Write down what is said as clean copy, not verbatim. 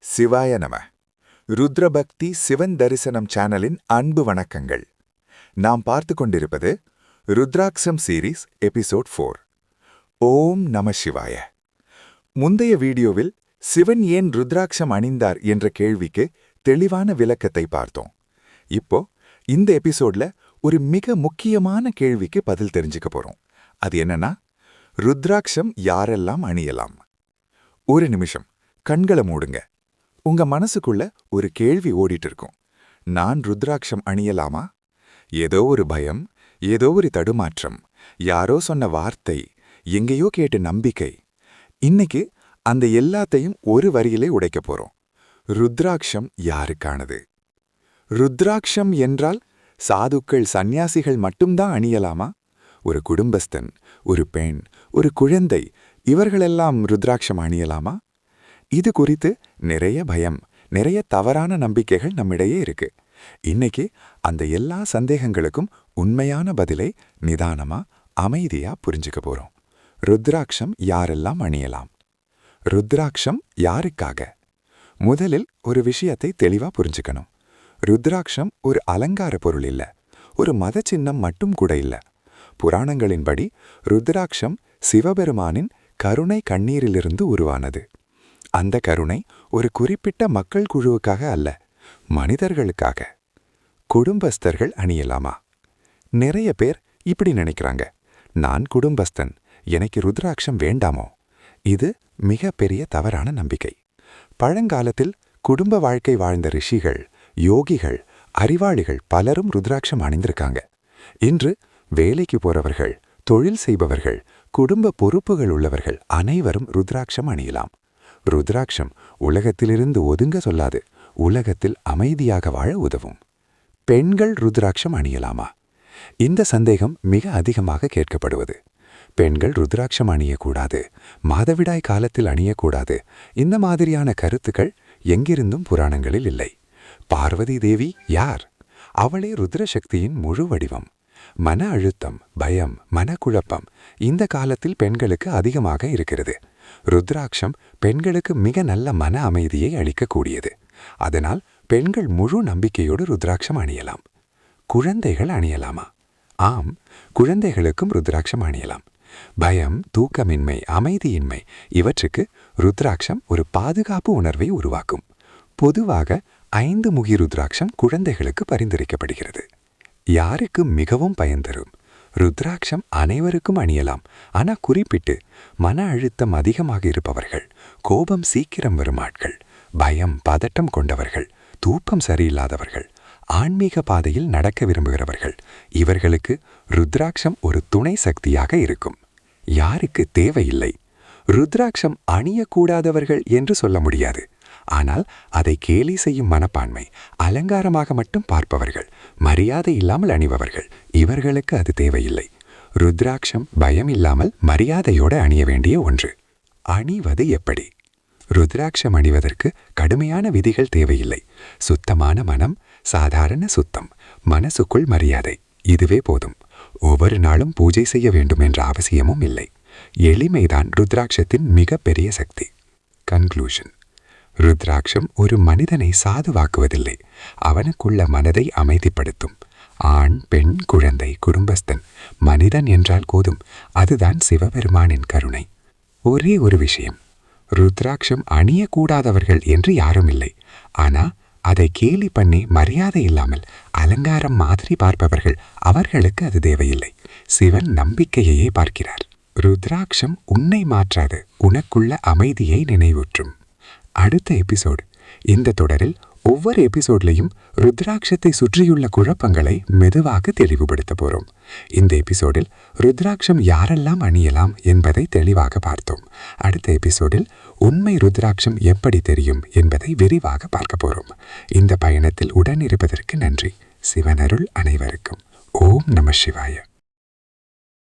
சிவாய நம. ருத்ரபக்தி சிவன் தரிசனம் சேனலின் அன்பு வணக்கங்கள். நாம் பார்த்து கொண்டிருப்பது ருத்ராக்ஷம் சீரீஸ் எபிசோட் 4. ஓம் நம சிவாய. முந்தைய வீடியோவில் சிவன் ஏன் ருத்ராட்சம் அணிந்தார் என்ற கேள்விக்கு தெளிவான விளக்கத்தை பார்த்தோம். இப்போ இந்த எபிசோட்ல ஒரு மிக முக்கியமான கேள்விக்கு பதில் தெரிஞ்சுக்க போறோம். அது என்னன்னா, ருத்ராட்சம் யாரெல்லாம் அணியலாம்? ஒரு நிமிஷம் கண்களை மூடுங்க. உங்க மனசுக்குள்ள ஒரு கேள்வி ஓடிட்டு இருக்கும். நான் ருத்ராட்சம் அணியலாமா? ஏதோ ஒரு பயம், ஏதோ ஒரு தடுமாற்றம், யாரோ சொன்ன வார்த்தை, எங்கேயோ கேட்ட நம்பிக்கை. இன்னைக்கு அந்த எல்லாத்தையும் ஒரு வரியிலே உடைக்க போறோம். ருத்ராட்சம் யாருக்கானது? ருத்ராட்சம் என்றால் சாதுக்கள், சந்நியாசிகள் மட்டும்தான் அணியலாமா? ஒரு குடும்பஸ்தன், ஒரு பெண், ஒரு குழந்தை, இவர்களெல்லாம் ருத்ராட்சம் அணியலாமா? இது குறித்து நிறைய பயம், நிறைய தவறான நம்பிக்கைகள் நம்மிடையே இருக்கு. இன்னைக்கு அந்த எல்லா சந்தேகங்களுக்கும் உண்மையான பதிலை நிதானமா, அமைதியா புரிஞ்சுக்க போறோம். ருத்ராட்சம் யாரெல்லாம் அணியலாம்? ருத்ராட்சம் யாருக்காக? முதலில் ஒரு விஷயத்தை தெளிவா புரிஞ்சுக்கணும். ருத்ராட்சம் ஒரு அலங்கார பொருள் இல்ல, ஒரு மத சின்னம் மட்டும் கூட இல்ல. புராணங்களின்படி ருத்ராட்சம் சிவபெருமானின் கருணை கண்ணீரிலிருந்து உருவானது. அந்த கருணை ஒரு குறிப்பிட்ட மக்கள் குழுவுக்காக அல்ல, மனிதர்களுக்காக. குடும்பஸ்தர்கள் அணியலாமா? நிறைய பேர் இப்படி நினைக்கிறாங்க. நான் குடும்பஸ்தன், எனக்கு ருத்ராட்சம் வேண்டாமோ? இது மிக பெரிய தவறான நம்பிக்கை. பழங்காலத்தில் குடும்ப வாழ்க்கை வாழ்ந்த ரிஷிகள், யோகிகள், அறிவாளிகள் பலரும் ருத்ராட்சம் அணிந்திருக்காங்க. இன்று வேலைக்கு போறவர்கள், தொழில் செய்பவர்கள், குடும்ப பொறுப்புகள் உள்ளவர்கள் அனைவரும் ருத்ராட்சம் அணியலாம். ருத்ராட்சம் உலகத்திலிருந்து ஒதுங்க சொல்லாது, உலகத்தில் அமைதியாக வாழ உதவும். பெண்கள் ருத்ராட்சம் அணியலாமா? இந்த சந்தேகம் மிக அதிகமாக கேட்கப்படுவது. பெண்கள் ருத்ராட்சம் அணியக்கூடாது, மாதவிடாய் காலத்தில் அணியக்கூடாது, இந்த மாதிரியான கருத்துக்கள் எங்கிருந்தும் புராணங்களில் இல்லை. பார்வதி தேவி யார்? அவளே ருத்ரசக்தியின் முழு வடிவம். மன அழுத்தம், பயம், மனக்குழப்பம் இந்த காலத்தில் பெண்களுக்கு அதிகமாக இருக்கிறது. ருத்ராட்சம் பெண்களுக்கு மிக நல்ல மன அமைதியை அளிக்கக்கூடியது. அதனால் பெண்கள் முழு நம்பிக்கையோடு ருத்ராட்சம் அணியலாம். குழந்தைகள் அணியலாமா? ஆம், குழந்தைகளுக்கும் ருத்ராட்சம் அணியலாம். பயம், தூக்கமின்மை, அமைதியின்மை இவற்றுக்கு ருத்ராட்சம் ஒரு பாதுகாப்பு உணர்வை உருவாக்கும். பொதுவாக 5 முகி ருத்ராட்சம் குழந்தைகளுக்கு பரிந்துரைக்கப்படுகிறது. யாருக்கு மிகவும் பயன் தரும்? ருத்ராட்சம் அனைவருக்கும் அணியலாம். ஆனா குறிப்பிட்டு மன அழுத்தம் அதிகமாக இருப்பவர்கள், கோபம் சீக்கிரம் வரும் ஆட்கள், பயம், பதட்டம் கொண்டவர்கள், தூக்கம் சரியில்லாதவர்கள், ஆன்மீக பாதையில் நடக்க விரும்புகிறவர்கள், இவர்களுக்கு ருத்ராட்சம் ஒரு துணை சக்தியாக இருக்கும். யாருக்கு தேவையில்லை? ருத்ராட்சம் அணியக்கூடாதவர்கள் என்று சொல்ல முடியாது. ஆனால் அதை கேலி செய்யும் மனப்பான்மை, அலங்காரமாக மட்டும் பார்ப்பவர்கள், மரியாதை இல்லாமல் அணிபவர்கள், இவர்களுக்கு அது தேவையில்லை. ருத்ராட்சம் பயம் இல்லாமல் மரியாதையோடு அணிய வேண்டிய ஒன்று. அணிவது எப்படி? ருத்ராட்சம் அணிவதற்கு கடுமையான விதிகள் தேவையில்லை. சுத்தமான மனம், சாதாரண சுத்தம், மனசுக்குள் மரியாதை, இதுவே போதும். ஒவ்வொரு நாளும் பூஜை செய்ய வேண்டும் என்ற அவசியமும் இல்லை. எளிமைதான் ருத்ராட்சத்தின் மிகப்பெரிய சக்தி. கன்க்ளூஷன்: ருத்ராட்சம் ஒரு மனிதனை சாதுவாக்குவதில்லை, அவனுக்குள்ள மனதை அமைதிப்படுத்தும். ஆண், பெண், குழந்தை, குடும்பஸ்தன், மனிதன் என்றால் போதும். அதுதான் சிவபெருமானின் கருணை. ஒரே ஒரு விஷயம், ருத்ராட்சம் அணியக்கூடாதவர்கள் என்று யாரும் இல்லை. ஆனா அதை கேலி பண்ணி மரியாதை இல்லாமல் அலங்காரம் மாதிரி பார்ப்பவர்கள், அவர்களுக்கு அது தேவையில்லை. சிவன் நம்பிக்கையையே பார்க்கிறார். ருத்ராட்சம் உன்னை மாற்றாது, உனக்குள்ள அமைதியை நினைவூற்றும். அடுத்த எபிசோடு. இந்த தொடரில் ஒவ்வொரு எபிசோட்லையும் ருத்ராட்சத்தை சுற்றியுள்ள குழப்பங்களை மெதுவாக தெளிவுபடுத்த போறோம். இந்த எபிசோடில் ருத்ராட்சம் யாரெல்லாம் அணியலாம் என்பதை தெளிவாக பார்த்தோம். அடுத்த எபிசோடில் உண்மை ருத்ராட்சம் எப்படி தெரியும் என்பதை விரிவாக பார்க்க போறோம். இந்த பயணத்தில் உடன் இருப்பதற்கு நன்றி. சிவனருள் அனைவருக்கும். ஓம் நம சிவாய.